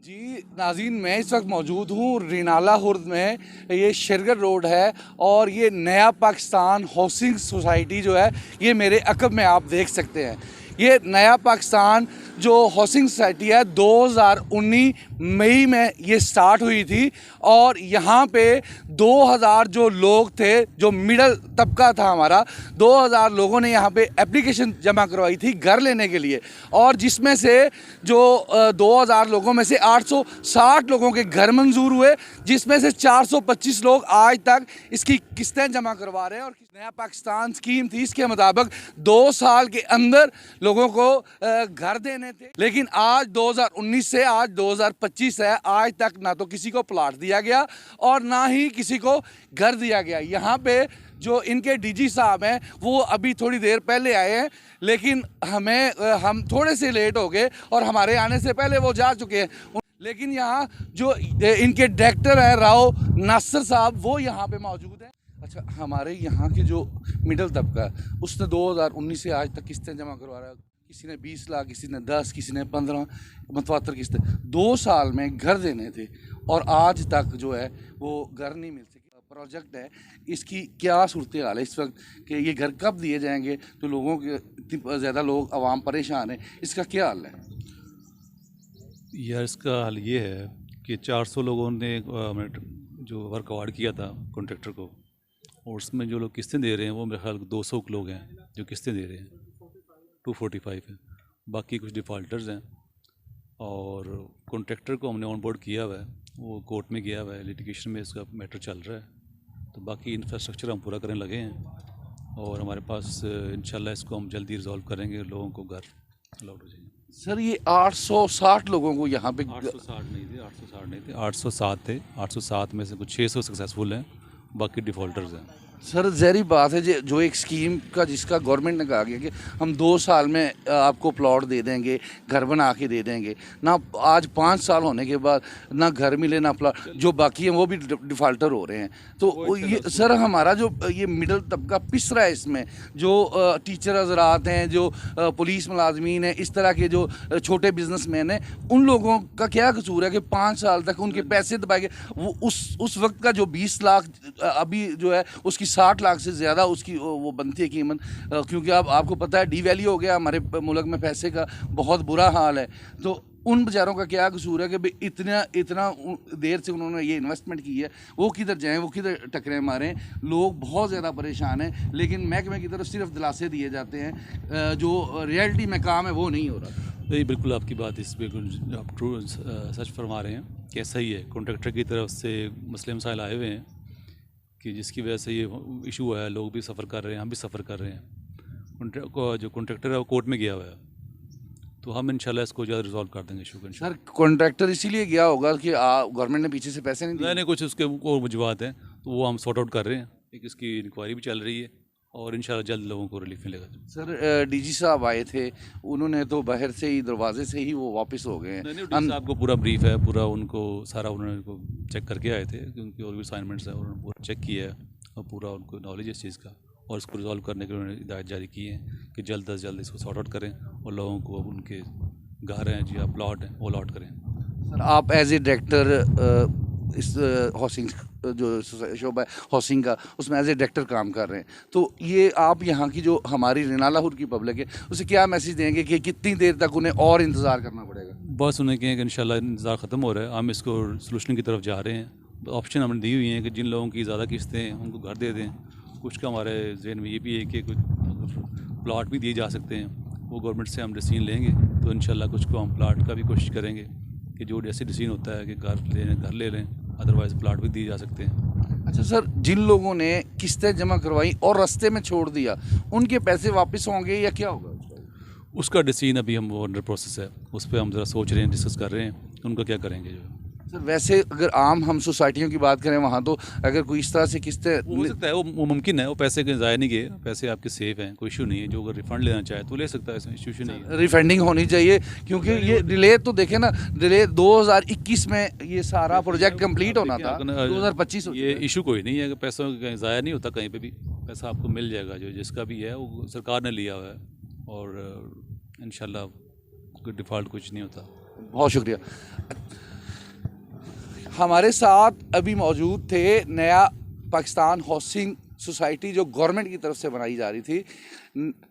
जी नाज़रीन, मैं इस वक्त मौजूद हूँ रिनाला खुर्द में। ये शेरगढ़ रोड है और ये नया पाकिस्तान हाउसिंग सोसाइटी जो है ये मेरे अकब में आप देख सकते हैं। ये नया पाकिस्तान जो हाउसिंग सोसाइटी है 2019 मई में ये स्टार्ट हुई थी और यहाँ पे 2000 जो लोग थे, जो मिडल तबका था हमारा, 2000 लोगों ने यहाँ पे एप्लीकेशन जमा करवाई थी घर लेने के लिए। और जिसमें से जो 2000 लोगों में से 860 लोगों के घर मंजूर हुए, जिसमें से 425 लोग आज तक इसकी किस्तें जमा करवा रहे हैं। और नया पाकिस्तान स्कीम थी, इसके मुताबिक 2 साल के अंदर लोगों को घर देने थे। लेकिन आज 2019 से आज 2025 है, आज तक ना तो किसी को प्लाट दिया गया और ना ही किसी को घर दिया गया। यहाँ पे जो इनके डीजी साहब हैं वो अभी थोड़ी देर पहले आए हैं, लेकिन हम थोड़े से लेट हो गए और हमारे आने से पहले वो जा चुके हैं। लेकिन यहाँ जो इनके डायरेक्टर हैं राव नासिर साहब, वो यहाँ पे मौजूद हैं। अच्छा, हमारे यहाँ के जो मिडिल तबका है उसने 2019 से आज तक किस्तें जमा करवा रहा है। किसी ने 20 लाख, किसी ने 10, किसी ने 15 मतवातर किस्तें 2 साल में घर देने थे और आज तक जो है वो घर नहीं मिल सके। प्रोजेक्ट है, इसकी क्या सूरत हाल है इस वक्त कि ये घर कब दिए जाएंगे? तो लोगों के इतनी ज़्यादा लोग आवाम परेशान है, इसका क्या हाल है? यार, इसका हाल ये है कि 400 लोगों ने जो वर्क अवार्ड किया था कॉन्ट्रैक्टर को, और उसमें जो लोग किस्तें दे रहे हैं वो मेरे ख्याल 200 लोग हैं जो किस्तें दे रहे हैं। 245 है, बाकी कुछ डिफ़ॉल्टर्स हैं। और कॉन्ट्रैक्टर को हमने ऑन बोर्ड किया हुआ है, वो कोर्ट में गया हुआ है, लिटिगेशन में इसका मैटर चल रहा है। तो बाकी इंफ्रास्ट्रक्चर हम पूरा करने लगे हैं और हमारे पास इंशाल्लाह इसको हम जल्दी रिजॉल्व करेंगे, लोगों को घर अलाउड हो जाएंगे। सर, ये 860 लोगों को यहाँ पे 860 नहीं थे, 860 नहीं थे, 807 थे। 807 में से कुछ 600 सक्सेसफुल हैं, बाकी डिफ़ॉल्टर्स हैं। सर, ज़हरी बात है जो एक स्कीम का जिसका गवर्नमेंट ने कहा गया कि हम 2 साल में आपको प्लॉट दे देंगे, घर बना के दे देंगे, ना आज 5 साल होने के बाद ना घर मिले ना प्लॉट, जो बाकी हैं वो भी डिफ़ॉल्टर हो रहे हैं। तो ये सर, हमारा जो ये मिडिल तबका पिस रहा है इसमें, जो टीचर हजरात हैं, जो पुलिस मुलाजमीन हैं, इस तरह के जो छोटे बिजनेसमैन हैं, उन लोगों का क्या कसूर है कि 5 साल तक उनके पैसे दबाए गए? वो उस वक्त का जो 20 लाख अभी जो है उसकी 60 लाख से ज़्यादा उसकी वो बनती है कीमत, क्योंकि अब आपको पता है डीवैल्यू हो गया हमारे मुल्क में, पैसे का बहुत बुरा हाल है। तो उन बेचारों का क्या कसूर है कि भाई इतना देर से उन्होंने ये इन्वेस्टमेंट की है, वो किधर जाएं, वो किधर टकरे मारें? लोग बहुत ज़्यादा परेशान हैं, लेकिन महकमे की तरफ सिर्फ दिलासे दिए जाते हैं, जो रियलिटी में काम है वो नहीं हो रहा। नहीं, बिल्कुल आपकी बात इस बिल्कुल आप ट्रू सच फरमा रहे हैं कि ऐसा ही है। कॉन्ट्रैक्टर की तरफ से मसले मसाइल आए हुए हैं कि जिसकी वजह से ये इशू है, लोग भी सफ़र कर रहे हैं, हम भी सफ़र कर रहे हैं। जो कॉन्ट्रैक्टर है वो कोर्ट में गया हुआ है, तो हम इंशाल्लाह इसको जल्द रिजॉल्व कर देंगे इशू को। सर, कॉन्ट्रैक्टर इसीलिए गया होगा कि गवर्नमेंट ने पीछे से पैसे नहीं दिए? नहीं, कुछ उसके और वजूहत हैं, तो वो हम सॉर्ट आउट कर रहे हैं। एक इसकी इंक्वायरी भी चल रही है और इंशाल्लाह जल्द लोगों को रिलीफ मिलेगा। सर, डीजी साहब आए थे, उन्होंने तो बाहर से ही दरवाजे से ही वो वापस हो गए हैं। नहीं, डीजी साहब को पूरा ब्रीफ है, पूरा उनको सारा उन्होंने चेक करके आए थे, क्योंकि और भी असाइनमेंट्स हैं, उन्होंने पूरा चेक किया है और पूरा उनको नॉलेज है इस चीज़ का, और इसको रिजॉल्व करने के उन्होंने हिदायत जारी की है कि जल्द अज जल्द इसको सॉर्ट आउट करें और लोगों को उनके घर हैं जी, प्लॉट हैं, वो अलॉट करें। सर, आप एज ए डायरेक्टर इस हाउसिंग जो शोबा है हाउसिंग का, उसमें एज ए डायरेक्टर काम कर रहे हैं, तो ये आप यहाँ की जो हमारी रिनाला हुर्द की पब्लिक है उसे क्या मैसेज देंगे कि कितनी देर तक उन्हें और इंतज़ार करना पड़ेगा? बस उन्हें कहें कि इंशाल्लाह इंतज़ार ख़त्म हो रहा है, हम इसको सोल्यूशन की तरफ जा रहे हैं। ऑप्शन हमने दी हुई हैं कि जिन लोगों की ज़्यादा किस्तें हैं उनको घर दे दें। कुछ का हमारे जहन में ये भी है कि कुछ प्लाट भी दिए जा सकते हैं, वो गवर्नमेंट से हम डिसीजन लेंगे, तो इंशाल्लाह कुछ को हम प्लाट का भी कोशिश करेंगे कि जो जैसे डिसीजन होता है कि घर ले लें, अदरवाइज़ प्लाट भी दिए जा सकते हैं। अच्छा सर, जिन लोगों ने किस्तें जमा करवाई और रास्ते में छोड़ दिया, उनके पैसे वापस होंगे या क्या होगा? उसका डिसीजन अभी हम वो अंडर प्रोसेस है, उस पर हम ज़रा सोच रहे हैं, डिस्कस कर रहे हैं उनका क्या करेंगे। जो सर, वैसे अगर आम हम सोसाइटियों की बात करें वहाँ तो अगर कोई इस तरह से किस्तें हो सकता है, वो मुमकिन है, वो पैसे के ज़ाया नहीं गए, पैसे आपके सेफ हैं, कोई इशू नहीं है। जो अगर रिफ़ंड लेना चाहे तो ले सकता है, इसमें इशू नहीं है। रिफंडिंग होनी चाहिए, क्योंकि ये डिले तो देखें ना, डिले 2021 में ये सारा प्रोजेक्ट कंप्लीट होना था, 2025 ये इशू कोई नहीं है कि पैसों का ज़ाया नहीं होता, कहीं पे भी पैसा आपको मिल जाएगा। जो जिसका भी है वो सरकार ने लिया हुआ है और इंशाल्लाह कोई डिफ़ॉल्ट कुछ नहीं होता। बहुत शुक्रिया। हमारे साथ अभी मौजूद थे नया पाकिस्तान हाउसिंग सोसाइटी जो गवर्नमेंट की तरफ से बनाई जा रही थी।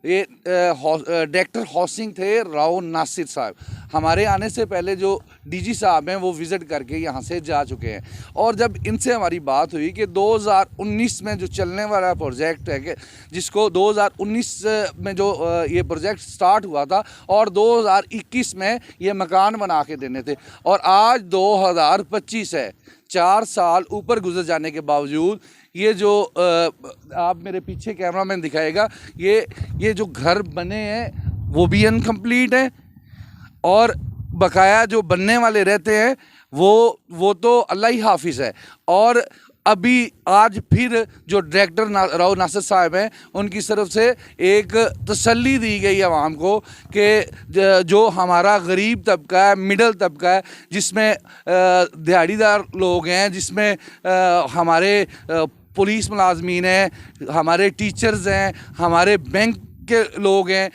ये डायरेक्टर हाउसिंग थे राव नासिर साहब। हमारे आने से पहले जो डीजी साहब हैं वो विज़िट करके यहाँ से जा चुके हैं। और जब इनसे हमारी बात हुई कि 2019 में जो चलने वाला प्रोजेक्ट है कि जिसको 2019 में जो ये प्रोजेक्ट स्टार्ट हुआ था और 2021 में ये मकान बना के देने थे और आज 2025 है, 4 साल ऊपर गुजर जाने के बावजूद ये जो आप मेरे पीछे कैमरामैन दिखाएगा, ये जो घर बने हैं वो भी अनकम्प्लीट हैं और बकाया जो बनने वाले रहते हैं वो तो अल्लाह ही हाफिज़ है। और अभी आज फिर जो डायरेक्टर राव नासिर साहब हैं उनकी तरफ से एक तसल्ली दी गई है आवाम को कि जो हमारा गरीब तबका है, मिडल तबका है, जिसमें दिहाड़ीदार लोग हैं, जिसमें हमारे पुलिस मुलाजमीन हैं, हमारे टीचर्स हैं, हमारे बैंक के लोग हैं,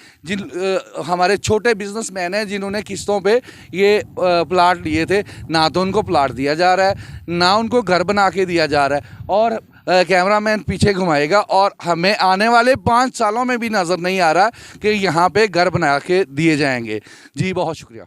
हमारे छोटे बिजनेसमैन हैं जिन्होंने किस्तों पे ये प्लाट लिए थे, ना तो उनको प्लाट दिया जा रहा है, ना उनको घर बना के दिया जा रहा है। और कैमरामैन पीछे घुमाएगा और हमें आने वाले 5 सालों में भी नज़र नहीं आ रहा कि यहाँ पे घर बना के दिए जाएंगे। जी बहुत शुक्रिया।